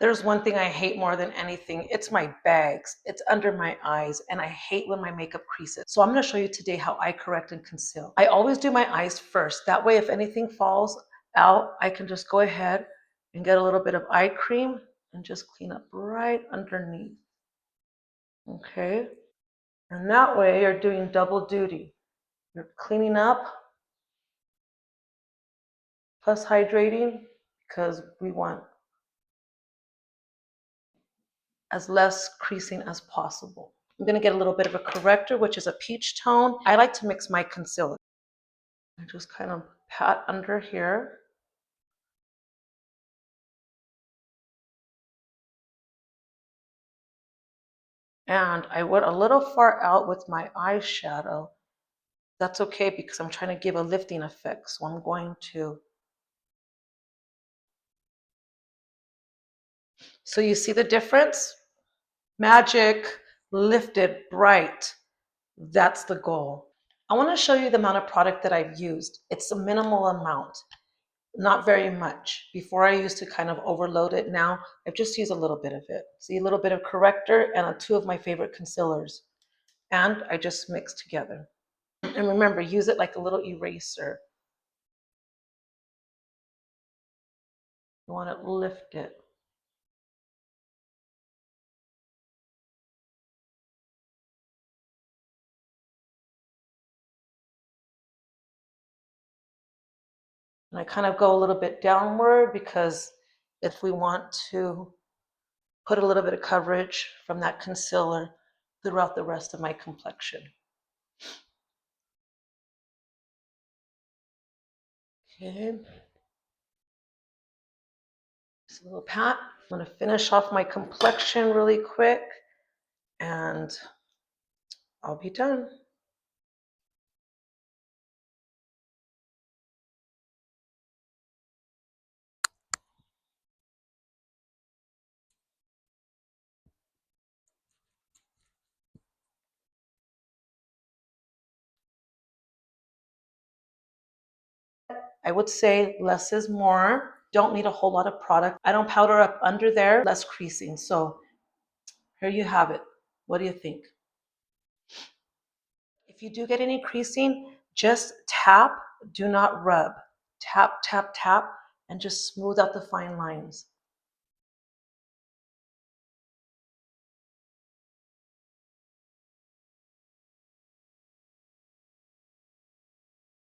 There's one thing I hate more than anything. It's my bags. It's under my eyes, and I hate when my makeup creases. So I'm going to show you today how I correct and conceal. I always do my eyes first. That way, if anything falls out, I can just go ahead and get a little bit of eye cream and just clean up right underneath. Okay? And that way, you're doing double duty. You're cleaning up plus hydrating because we want as less creasing as possible. I'm going to get a little bit of a corrector, which is a peach tone. I like to mix my concealer. I just kind of pat under here. And I went a little far out with my eyeshadow. That's okay because I'm trying to give a lifting effect. So I'm going to. So you see the difference? Magic, lifted, bright. That's the goal. I want to show you the amount of product that I've used. It's a minimal amount, not very much. Before I used to kind of overload it. Now I've just used a little bit of it. See, a little bit of corrector and two of my favorite concealers. And I just mix together. And remember, use it like a little eraser. You want to lift it. And I kind of go a little bit downward because if we want to put a little bit of coverage from that concealer throughout the rest of my complexion. Okay. Just a little pat. I'm going to finish off my complexion really quick and I'll be done. I would say less is more. Don't need a whole lot of product. I don't powder up under there, less creasing. So here you have it. What do you think? If you do get any creasing, just tap, do not rub. Tap, tap, tap, and just smooth out the fine lines.